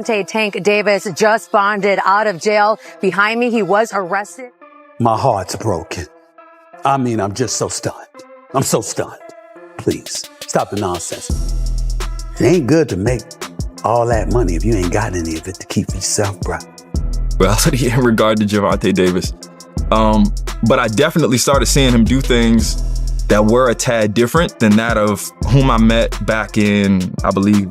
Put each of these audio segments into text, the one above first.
Tank Davis just bonded out of jail. Behind me, he was arrested. My heart's broken. I mean, I'm just so stunned. I'm so stunned. Please, stop the nonsense. It ain't good to make all that money if you ain't got any of it to keep for yourself, bro. Well, in regard to Gervonta Davis, but I definitely started seeing him do things that were a tad different than that of whom I met back in, I believe,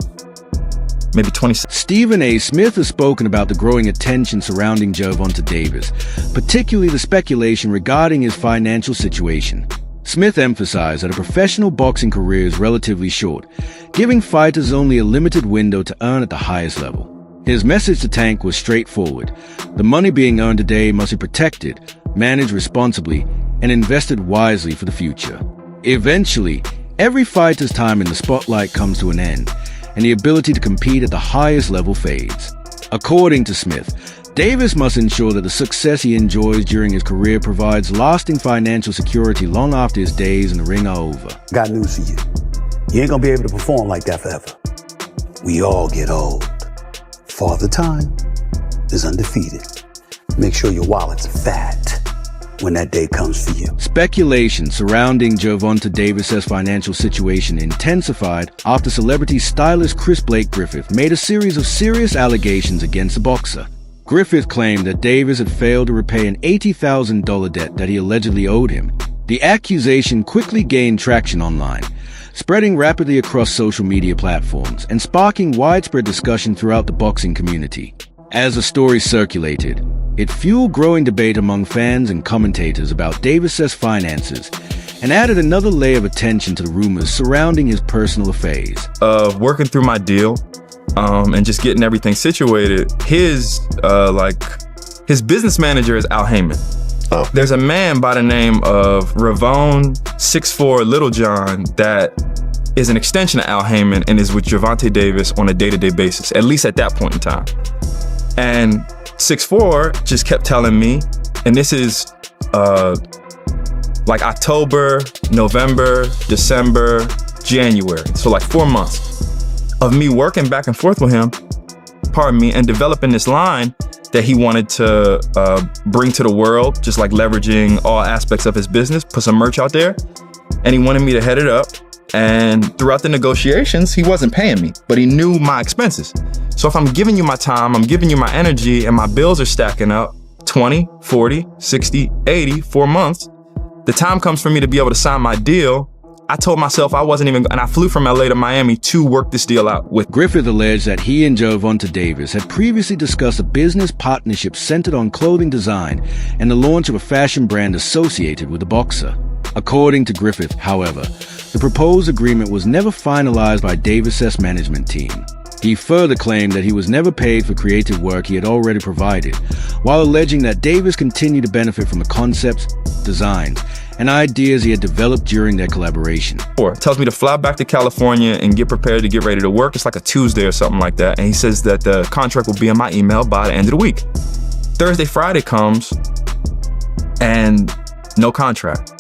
maybe 20. Stephen A. Smith has spoken about the growing attention surrounding Gervonta Davis, particularly the speculation regarding his financial situation. Smith emphasized that a professional boxing career is relatively short, giving fighters only a limited window to earn at the highest level. His message to Tank was straightforward. The money being earned today must be protected, managed responsibly, and invested wisely for the future. Eventually, every fighter's time in the spotlight comes to an end, and the ability to compete at the highest level fades. According to Smith, Davis must ensure that the success he enjoys during his career provides lasting financial security long after his days in the ring are over. Got news for you. You ain't gonna be able to perform like that forever. We all get old. Father Time is undefeated. Make sure your wallet's fat when that day comes for you. Speculation surrounding Gervonta Davis' financial situation intensified after celebrity stylist Chris Blake Griffith made a series of serious allegations against the boxer. Griffith claimed that Davis had failed to repay an $80,000 debt that he allegedly owed him. The accusation quickly gained traction online, spreading rapidly across social media platforms and sparking widespread discussion throughout the boxing community. As the story circulated, it fueled growing debate among fans and commentators about Davis' finances and added another layer of attention to the rumors surrounding his personal affairs. Working through my deal and just getting everything situated, his business manager is Al Heyman. Oh. There's a man by the name of Ravone 6'4" Little John that is an extension of Al Heyman and is with Gervonta Davis on a day-to-day basis, at least at that point in time. And 6'4" just kept telling me, and this is like October, November, December, January. So like 4 months of me working back and forth with him, and developing this line that he wanted to bring to the world, just like leveraging all aspects of his business, put some merch out there. And he wanted me to head it up. And throughout the negotiations, he wasn't paying me, but he knew my expenses. So if I'm giving you my time, I'm giving you my energy, and my bills are stacking up 20, 40, 60, 80, 4 months, the time comes for me to be able to sign my deal. I told myself I wasn't even, and I flew from LA to Miami to work this deal out with. Griffith alleged that he and Gervonta Davis had previously discussed a business partnership centered on clothing design and the launch of a fashion brand associated with the boxer. According to Griffith, however, the proposed agreement was never finalized by Davis' management team. He further claimed that he was never paid for creative work he had already provided, while alleging that Davis continued to benefit from the concepts, designs, and ideas he had developed during their collaboration. Tells me to fly back to California and get prepared to get ready to work. It's like a Tuesday or something like that. And he says that the contract will be in my email by the end of the week. Thursday, Friday comes, and no contract.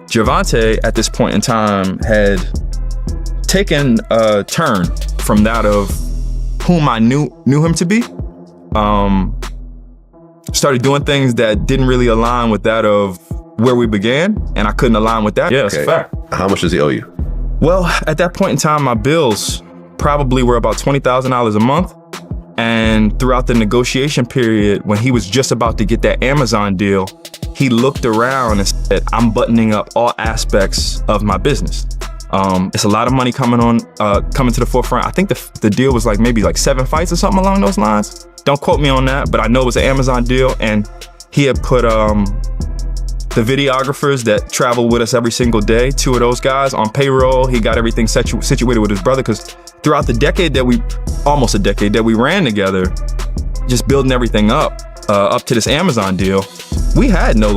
Gervonta, at this point in time, had taken a turn from that of whom I knew him to be. Started doing things that didn't really align with that of where we began, and I couldn't align with that. Yeah, that's a fact. How much does he owe you? Well, at that point in time, my bills probably were about $20,000 a month. And throughout the negotiation period, when he was just about to get that Amazon deal, he looked around and said, I'm buttoning up all aspects of my business. It's a lot of money coming to the forefront. I think the deal was maybe 7 fights or something along those lines. Don't quote me on that, but I know it was an Amazon deal, and he had put the videographers that travel with us every single day, 2 of those guys on payroll. He got everything situated with his brother, because throughout almost a decade that we ran together, just building everything up to this Amazon deal, we had no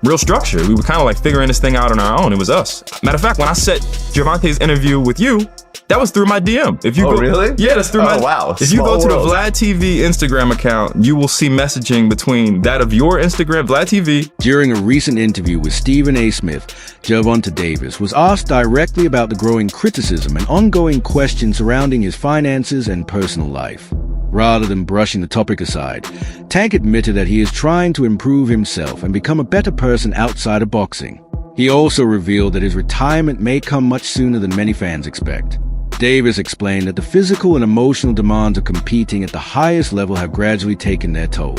real structure. We were kind of figuring this thing out on our own. It was us. Matter of fact, when I set Gervonta's interview with you, that was through my DM. Really? Yeah, that's through my. Wow. If you go to the Vlad TV Instagram account, you will see messaging between that of your Instagram, Vlad TV. During a recent interview with Stephen A. Smith, Gervonta Davis was asked directly about the growing criticism and ongoing questions surrounding his finances and personal life. Rather than brushing the topic aside, Tank admitted that he is trying to improve himself and become a better person outside of boxing. He also revealed that his retirement may come much sooner than many fans expect. Davis explained that the physical and emotional demands of competing at the highest level have gradually taken their toll.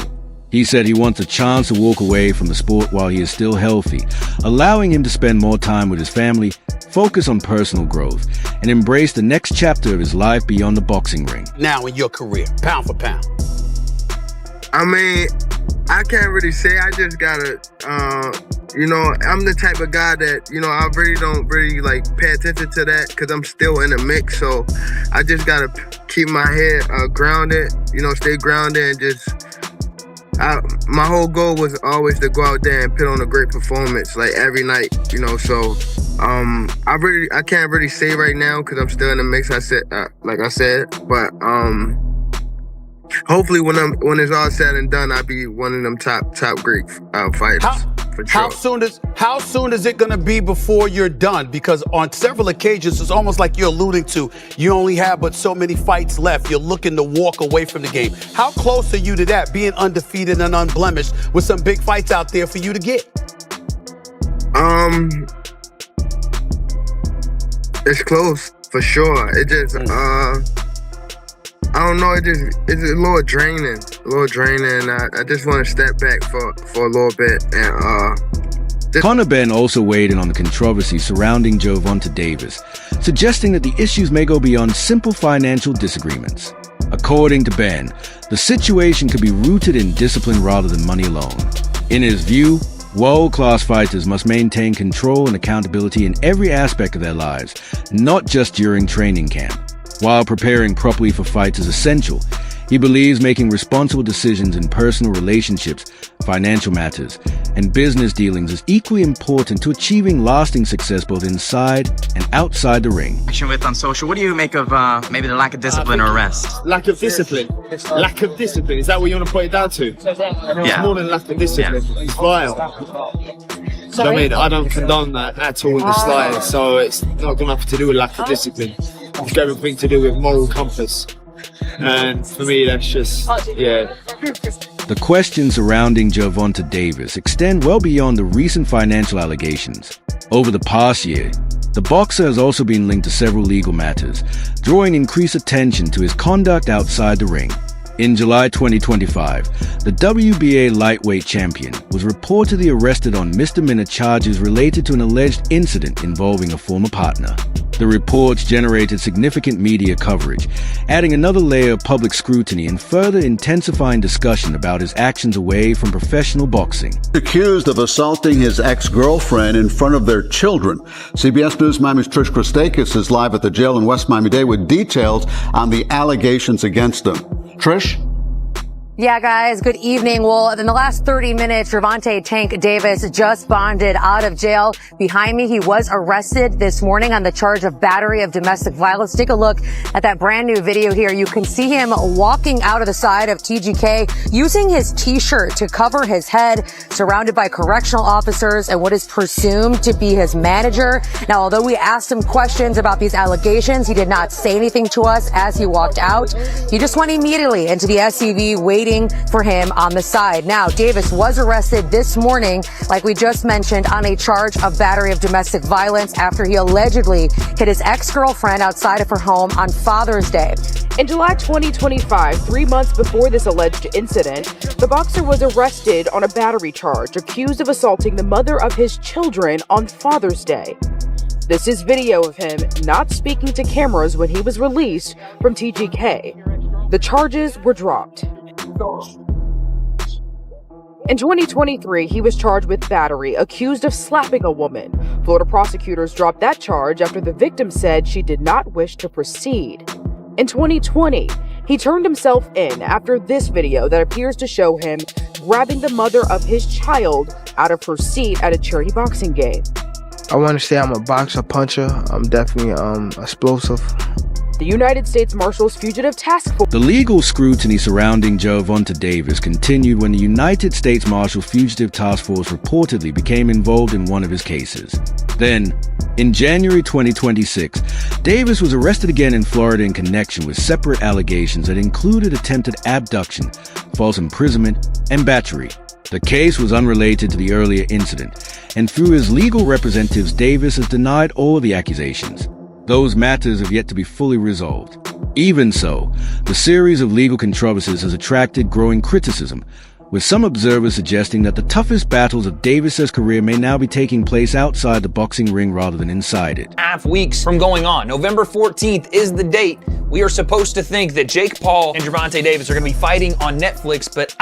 He said he wants a chance to walk away from the sport while he is still healthy, allowing him to spend more time with his family, focus on personal growth, and embrace the next chapter of his life beyond the boxing ring. Now in your career, pound for pound. I mean, I can't really say. I just gotta, I'm the type of guy that, I really don't really like pay attention to that because I'm still in the mix. So I just gotta keep my head grounded, stay grounded and just. My whole goal was always to go out there and put on a great performance, like every night, So, I can't really say right now because I'm still in the mix. Like I said, but hopefully when it's all said and done, I'll be one of them top great fighters. For sure. How soon is it going to be before you're done? Because on several occasions, it's almost like you're alluding to you only have but so many fights left. You're looking to walk away from the game. How close are you to that, being undefeated and unblemished with some big fights out there for you to get? It's close for sure. It just I don't know. It's a little draining. I just want to step back for a little bit and Conor Benn also weighed in on the controversy surrounding Gervonta Davis, suggesting that the issues may go beyond simple financial disagreements. According to Benn, the situation could be rooted in discipline rather than money alone. In his view, world-class fighters must maintain control and accountability in every aspect of their lives, not just during training camp. While preparing properly for fights is essential, he believes making responsible decisions in personal relationships, financial matters, and business dealings is equally important to achieving lasting success both inside and outside the ring. With on social, what do you make of maybe the lack of discipline or rest? Lack of discipline. Lack of discipline. Is that what you want to put it down to? Yeah. It's more than lack of discipline. Yeah. It's vile. I mean, I don't condone that at all in the slightest. So it's not got nothing to do with lack of discipline. It's got everything to do with moral compass. And for me, that's just, yeah. The questions surrounding Gervonta Davis extend well beyond the recent financial allegations. Over the past year, the boxer has also been linked to several legal matters, drawing increased attention to his conduct outside the ring. In July 2025, the WBA lightweight champion was reportedly arrested on misdemeanor charges related to an alleged incident involving a former partner. The reports generated significant media coverage, adding another layer of public scrutiny and further intensifying discussion about his actions away from professional boxing. Accused of assaulting his ex-girlfriend in front of their children. CBS News Miami's Trish Christakis is live at the jail in West Miami-Dade with details on the allegations against him. Trish? Yeah, guys, good evening. Well, in the last 30 minutes, Gervonta Tank Davis just bonded out of jail. Behind me, he was arrested this morning on the charge of battery of domestic violence. Take a look at that brand new video here. You can see him walking out of the side of TGK using his T-shirt to cover his head, surrounded by correctional officers and what is presumed to be his manager. Now, although we asked him questions about these allegations, he did not say anything to us as he walked out. He just went immediately into the SUV waiting for him on the side. Now, Davis was arrested this morning, like we just mentioned, on a charge of battery of domestic violence after he allegedly hit his ex-girlfriend outside of her home on Father's Day. In July 2025, 3 months before this alleged incident, the boxer was arrested on a battery charge, accused of assaulting the mother of his children on Father's Day. This is video of him not speaking to cameras when he was released from TGK. The charges were dropped. In 2023, he was charged with battery, accused of slapping a woman. Florida prosecutors dropped that charge after the victim said she did not wish to proceed. In 2020, he turned himself in after this video that appears to show him grabbing the mother of his child out of her seat at a charity boxing game. I want to say I'm a boxer, puncher. I'm definitely explosive. The United States Marshals Fugitive Task Force. The legal scrutiny surrounding Gervonta Davis continued when the United States Marshals Fugitive Task Force reportedly became involved in one of his cases. Then, in January 2026, Davis was arrested again in Florida in connection with separate allegations that included attempted abduction, false imprisonment, and battery. The case was unrelated to the earlier incident, and through his legal representatives, Davis has denied all the accusations. Those matters have yet to be fully resolved. Even so, the series of legal controversies has attracted growing criticism, with some observers suggesting that the toughest battles of Davis's career may now be taking place outside the boxing ring rather than inside it. Half weeks from going on. November 14th is the date. We are supposed to think that Jake Paul and Gervonta Davis are going to be fighting on Netflix, but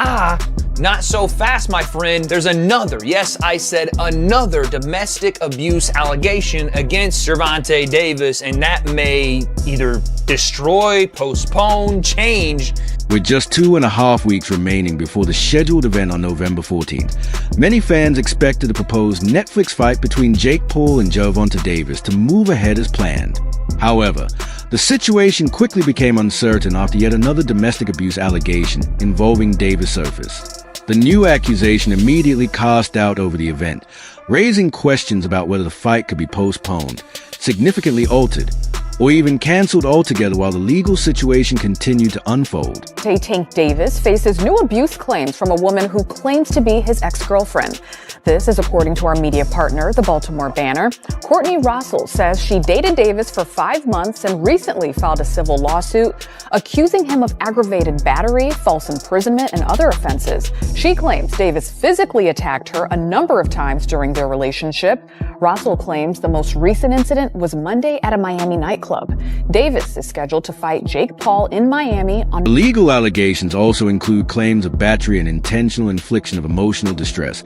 not so fast, my friend. There's another, yes, I said another domestic abuse allegation against Gervonta Davis, and that may either destroy, postpone, change. With just 2.5 weeks remaining before the scheduled event on November 14th, many fans expected the proposed Netflix fight between Jake Paul and Gervonta Davis to move ahead as planned. However, the situation quickly became uncertain after yet another domestic abuse allegation involving Davis surfaced. The new accusation immediately cast doubt over the event, raising questions about whether the fight could be postponed, significantly altered, or even cancelled altogether while the legal situation continued to unfold. Tank Davis faces new abuse claims from a woman who claims to be his ex-girlfriend. This is according to our media partner, the Baltimore Banner. Courtney Russell says she dated Davis for 5 months and recently filed a civil lawsuit accusing him of aggravated battery, false imprisonment, and other offenses. She claims Davis physically attacked her a number of times during their relationship. Russell claims the most recent incident was Monday at a Miami nightclub. Davis is scheduled to fight Jake Paul in Miami on... The legal allegations also include claims of battery and intentional infliction of emotional distress,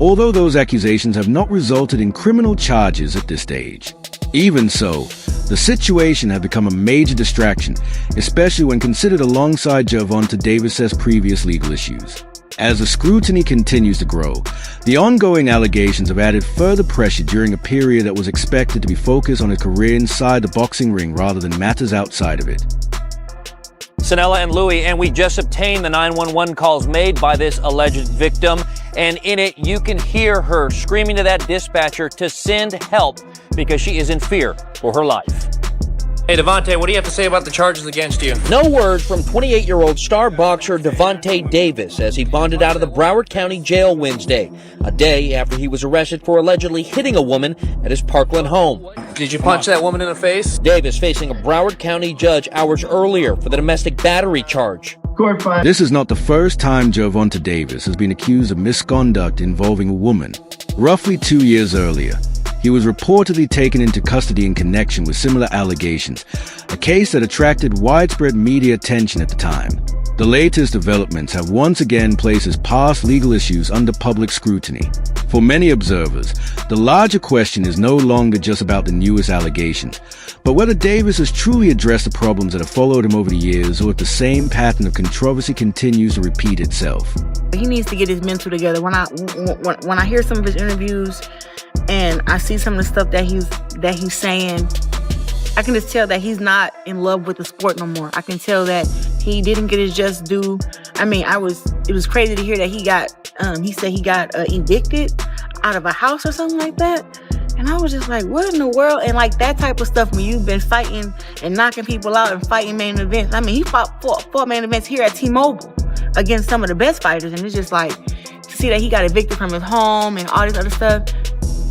although those accusations have not resulted in criminal charges at this stage. Even so, the situation had become a major distraction, especially when considered alongside Gervonta Davis's previous legal issues. As the scrutiny continues to grow, the ongoing allegations have added further pressure during a period that was expected to be focused on a career inside the boxing ring rather than matters outside of it. Sanella and Louie, and we just obtained the 911 calls made by this alleged victim, and in it you can hear her screaming to that dispatcher to send help because she is in fear for her life. Hey, Devontae, what do you have to say about the charges against you? No word from 28-year-old star boxer Gervonta Davis as he bonded out of the Broward County Jail Wednesday, a day after he was arrested for allegedly hitting a woman at his Parkland home. Did you punch that woman in the face? Davis facing a Broward County judge hours earlier for the domestic battery charge. This is not the first time Gervonta Davis has been accused of misconduct involving a woman. Roughly 2 years earlier, he was reportedly taken into custody in connection with similar allegations, a case that attracted widespread media attention at the time. The latest developments have once again placed his past legal issues under public scrutiny. For many observers, the larger question is no longer just about the newest allegations, but whether Davis has truly addressed the problems that have followed him over the years, or if the same pattern of controversy continues to repeat itself. He needs to get his mental together. When I hear some of his interviews and I see some of the stuff that he's saying, I can just tell that he's not in love with the sport no more. I can tell that he didn't get his just due. I mean, it was crazy to hear that he said he got evicted out of a house or something like that. And I was just like, what in the world? And like that type of stuff, when you've been fighting and knocking people out and fighting main events. I mean, he fought four main events here at T-Mobile against some of the best fighters. And it's just like, to see that he got evicted from his home and all this other stuff.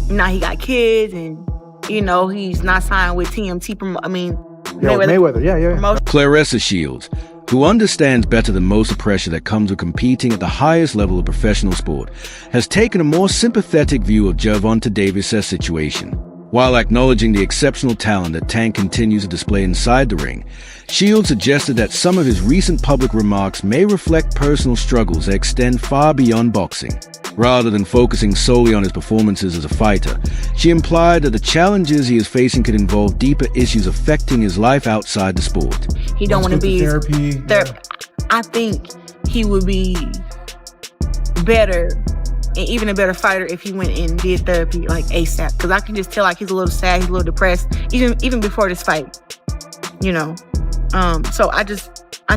Now he got kids and, you know, he's not signed with TMT. Mayweather. Yeah. Claressa Shields, who understands better than most the pressure that comes with competing at the highest level of professional sport, has taken a more sympathetic view of Gervonta Davis' situation. While acknowledging the exceptional talent that Tank continues to display inside the ring, Shields suggested that some of his recent public remarks may reflect personal struggles that extend far beyond boxing. Rather than focusing solely on his performances as a fighter, she implied that the challenges he is facing could involve deeper issues affecting his life outside the sport. He don't want to be therapy. I think he would be better, and even a better fighter, if he went and did therapy like ASAP. Because I can just tell like he's a little sad, he's a little depressed, even before this fight. You know, so I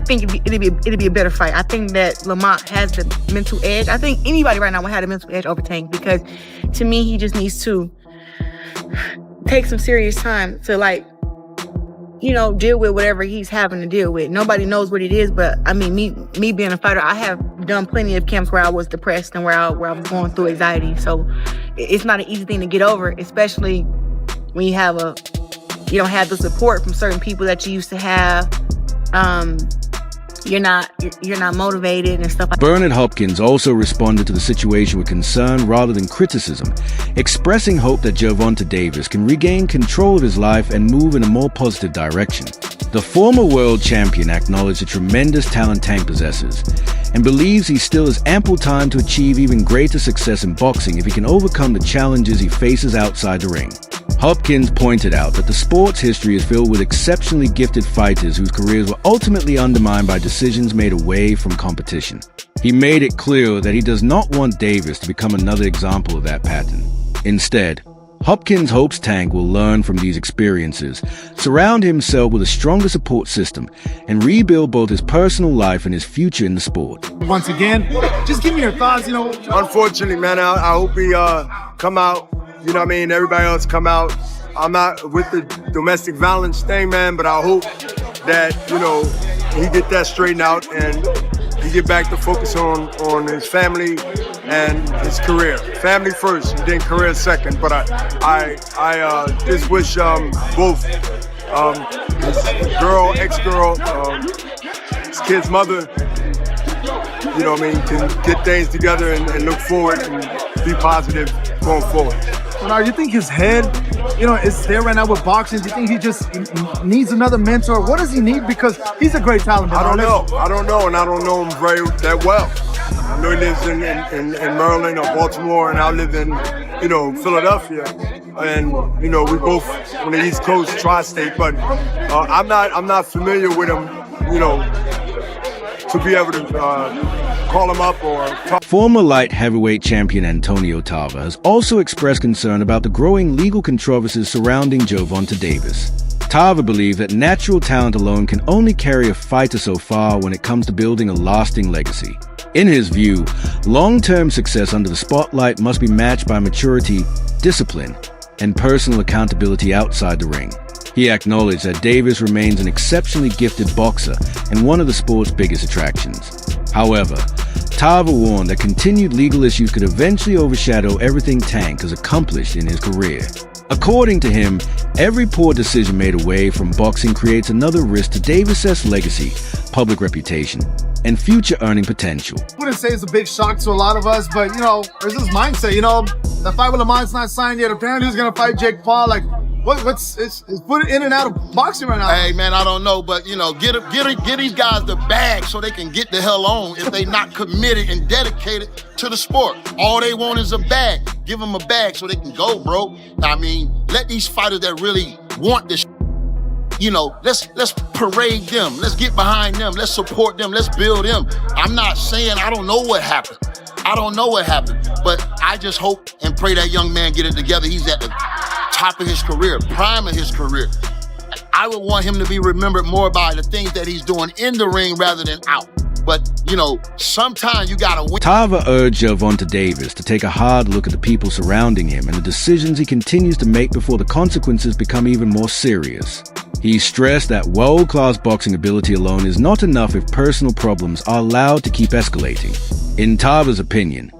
think it'd be a better fight. I think that Lamont has the mental edge. I think anybody right now would have the mental edge over Tank, because to me he just needs to take some serious time to like, you know, deal with whatever he's having to deal with. Nobody knows what it is, but I mean, me being a fighter, I have done plenty of camps where I was depressed and where I was going through anxiety. So it's not an easy thing to get over, especially when you don't have the support from certain people that you used to have. You're not motivated and stuff like that. Bernard Hopkins also responded to the situation with concern rather than criticism, expressing hope that Gervonta Davis can regain control of his life and move in a more positive direction. The former world champion acknowledged the tremendous talent Tank possesses and believes he still has ample time to achieve even greater success in boxing if he can overcome the challenges he faces outside the ring. Hopkins pointed out that the sport's history is filled with exceptionally gifted fighters whose careers were ultimately undermined by decisions made away from competition. He made it clear that he does not want Davis to become another example of that pattern. Instead, Hopkins hopes Tank will learn from these experiences, surround himself with a stronger support system, and rebuild both his personal life and his future in the sport. Once again, just give me your thoughts, Unfortunately, man, I hope he come out. You know what I mean? Everybody else come out. I'm not with the domestic violence thing, man, but I hope that, he get that straightened out and he get back to focus on his family and his career. Family first, and then career second. But I just wish both his ex-girl, his kid's mother, can get things together and look forward and be positive going forward. Now, you think his head, is there right now with boxing? Do you think he just needs another mentor? What does he need? Because he's a great talent. I don't know, and I don't know him that well. I know he lives in Maryland or Baltimore, and I live in, Philadelphia. And, we both on the East Coast, tri-state, but I'm not familiar with him, to be able to call him up or talk. Former light heavyweight champion Antonio Tarver has also expressed concern about the growing legal controversies surrounding Gervonta Davis. Tarver believes that natural talent alone can only carry a fighter so far when it comes to building a lasting legacy. In his view, long-term success under the spotlight must be matched by maturity, discipline, and personal accountability outside the ring. He acknowledged that Davis remains an exceptionally gifted boxer and one of the sport's biggest attractions. However, Tarver warned that continued legal issues could eventually overshadow everything Tank has accomplished in his career. According to him, every poor decision made away from boxing creates another risk to Davis' legacy, public reputation, and future earning potential. I wouldn't say it's a big shock to a lot of us, but, there's this mindset, the fight with Lamont's not signed yet. Apparently he's going to fight Jake Paul. Like, it's put in and out of boxing right now. Hey, man, I don't know, but, get these guys the bag so they can get the hell on if they not committed and dedicated to the sport. All they want is a bag. Give them a bag so they can go, bro. I mean, let these fighters that really want this, let's parade them. Let's get behind them. Let's support them. Let's build them. I'm not saying I don't know what happened. But I just hope and pray that young man get it together. He's at the top of his career, prime of his career. I would want him to be remembered more by the things that he's doing in the ring rather than out. But, sometimes you gotta win. Tarver urged Gervonta Davis to take a hard look at the people surrounding him and the decisions he continues to make before the consequences become even more serious. He stressed that world-class boxing ability alone is not enough if personal problems are allowed to keep escalating. In Tarver's opinion,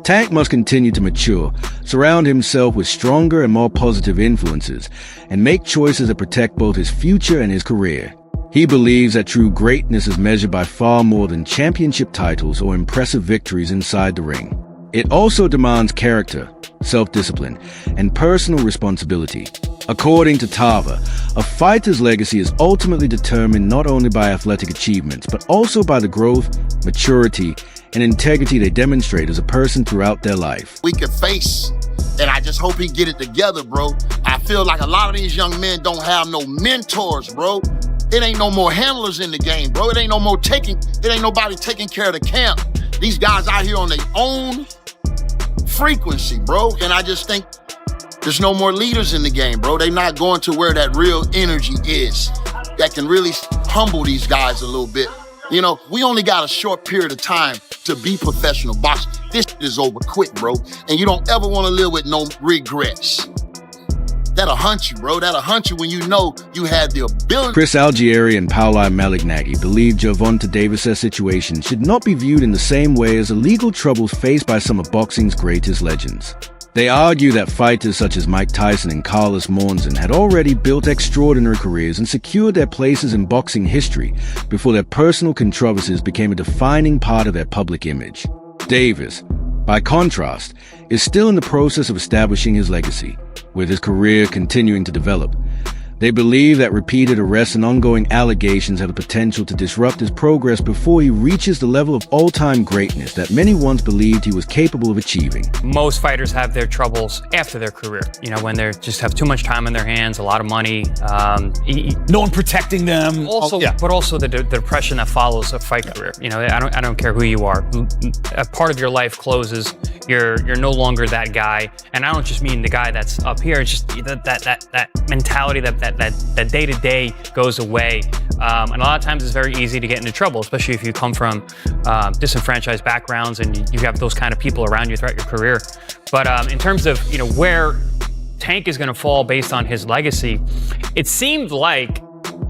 Tank must continue to mature, surround himself with stronger and more positive influences, and make choices that protect both his future and his career. He believes that true greatness is measured by far more than championship titles or impressive victories inside the ring. It also demands character, self-discipline, and personal responsibility. According to Tarver, a fighter's legacy is ultimately determined not only by athletic achievements, but also by the growth, maturity, and integrity they demonstrate as a person throughout their life. We can face, and I just hope he get it together, bro. I feel like a lot of these young men don't have no mentors, bro. It ain't no more handlers in the game, bro. It ain't nobody taking care of the camp. These guys out here on their own frequency, bro. And I just think there's no more leaders in the game, bro. They not going to where that real energy is that can really humble these guys a little bit. We only got a short period of time to be professional boxers. This is over quick, bro. And you don't ever want to live with no regrets. that'll hunt you, bro. That'll hunt you when you know you had the ability. Chris Algieri and Paolo Malignaggi believe Gervonta Davis' situation should not be viewed in the same way as the legal troubles faced by some of boxing's greatest legends. They argue that fighters such as Mike Tyson and Carlos Monzon had already built extraordinary careers and secured their places in boxing history before their personal controversies became a defining part of their public image. Davis, by contrast, is still in the process of establishing his legacy, with his career continuing to develop. They believe that repeated arrests and ongoing allegations have the potential to disrupt his progress before he reaches the level of all-time greatness that many once believed he was capable of achieving. Most fighters have their troubles after their career, when they just have too much time on their hands, a lot of money. No one protecting them. Also, but also the depression that follows a fight career. I don't care who you are. A part of your life closes. You're no longer that guy. And I don't just mean the guy that's up here. It's just that mentality that day-to-day goes away. And a lot of times it's very easy to get into trouble, especially if you come from disenfranchised backgrounds and you have those kind of people around you throughout your career. But in terms of where Tank is going to fall based on his legacy, it seemed like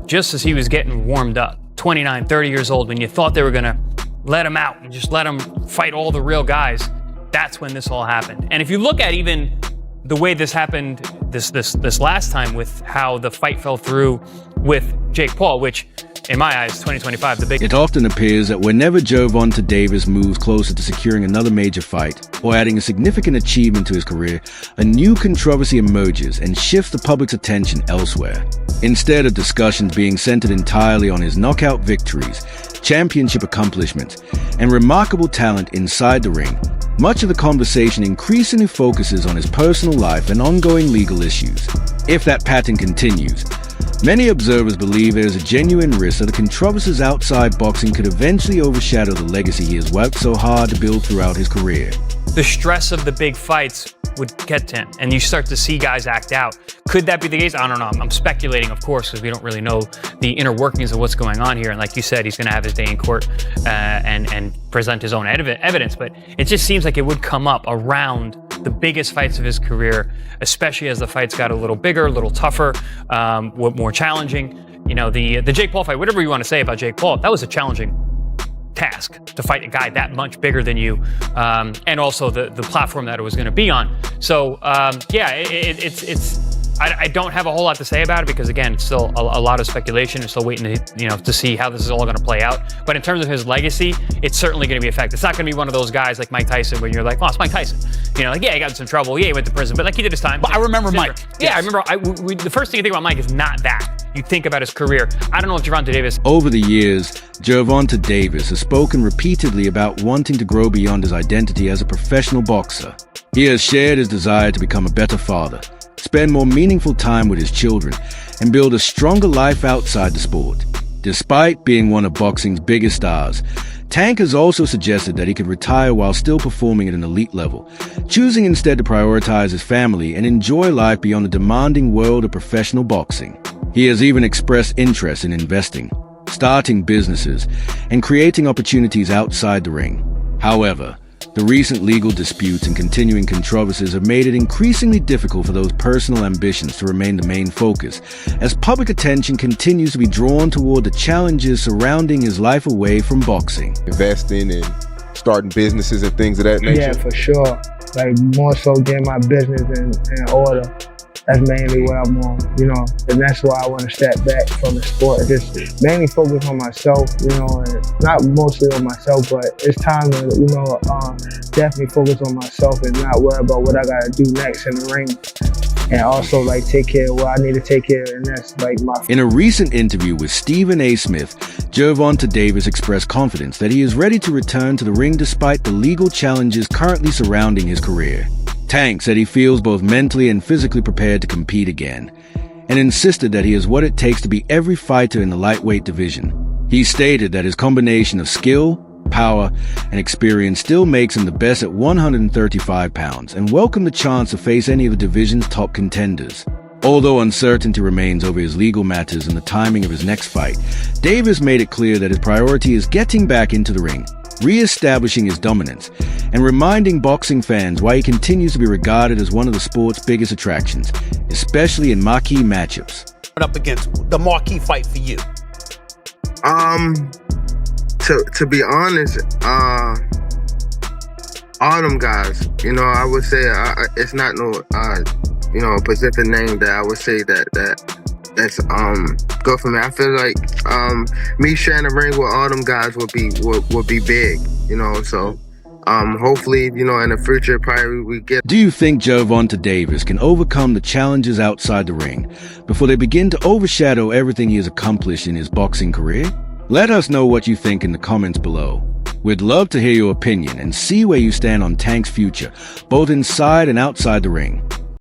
just as he was getting warmed up, 29, 30 years old, when you thought they were going to let him out and just let him fight all the real guys, that's when this all happened. And if you look at even the way this happened this last time with how the fight fell through with Jake Paul, which in my eyes, 2025, the big... It often appears that whenever Gervonta Davis moves closer to securing another major fight or adding a significant achievement to his career, a new controversy emerges and shifts the public's attention elsewhere. Instead of discussions being centered entirely on his knockout victories, championship accomplishments, and remarkable talent inside the ring, much of the conversation increasingly focuses on his personal life and ongoing legal issues. If that pattern continues, many observers believe there is a genuine risk that the controversies outside boxing could eventually overshadow the legacy he has worked so hard to build throughout his career. The stress of the big fights would get to him, and you start to see guys act out. Could that be the case? I don't know. I'm speculating, of course, because we don't really know the inner workings of what's going on here. And like you said, he's going to have his day in court and present his own evidence. But it just seems like it would come up around the biggest fights of his career, especially as the fights got a little bigger, a little tougher, more challenging. The Jake Paul fight, whatever you want to say about Jake Paul, that was a challenging task to fight a guy that much bigger than you, and also the platform that it was going to be on. So I don't have a whole lot to say about it because again, it's still a lot of speculation. We're still waiting to see how this is all going to play out. But in terms of his legacy, it's certainly going to be affected. It's not going to be one of those guys like Mike Tyson when you're like, oh, it's Mike Tyson. He got in some trouble. Yeah, he went to prison, but he did his time. But I remember Mike. Yeah, yes. I remember. The first thing you think about Mike is not that. You think about his career. I don't know if Gervonta Davis... Over the years, Gervonta Davis has spoken repeatedly about wanting to grow beyond his identity as a professional boxer. He has shared his desire to become a better father, spend more meaningful time with his children, and build a stronger life outside the sport. Despite being one of boxing's biggest stars, Tank has also suggested that he could retire while still performing at an elite level, choosing instead to prioritize his family and enjoy life beyond the demanding world of professional boxing. He has even expressed interest in investing, starting businesses, and creating opportunities outside the ring. However, the recent legal disputes and continuing controversies have made it increasingly difficult for those personal ambitions to remain the main focus, as public attention continues to be drawn toward the challenges surrounding his life away from boxing. Investing and starting businesses and things of that nature? Yeah, for sure. More so getting my business in order. That's mainly what I'm on, and that's why I want to step back from the sport. Just mainly focus on myself, and not mostly on myself, but it's time to, definitely focus on myself and not worry about what I got to do next in the ring. And also, take care of what I need to take care of, and that's, my... In a recent interview with Stephen A. Smith, Gervonta Davis expressed confidence that he is ready to return to the ring despite the legal challenges currently surrounding his career. Tank said he feels both mentally and physically prepared to compete again, and insisted that he has what it takes to be every fighter in the lightweight division. He stated that his combination of skill, power, and experience still makes him the best at 135 pounds, and welcomed the chance to face any of the division's top contenders. Although uncertainty remains over his legal matters and the timing of his next fight, Davis made it clear that his priority is getting back into the ring, re-establishing his dominance and reminding boxing fans why he continues to be regarded as one of the sport's biggest attractions, especially in marquee matchups. Up against the marquee fight for you? To be honest, all them guys, you know, I would say it's not no, you know, specific name that I would say that's good for me. I feel like me sharing the ring with all them guys would be big, you know. So hopefully, you know, in the future, probably we get. Do you think Gervonta Davis can overcome the challenges outside the ring before they begin to overshadow everything he has accomplished in his boxing career? Let us know what you think in the comments below. We'd love to hear your opinion and see where you stand on Tank's future, both inside and outside the ring.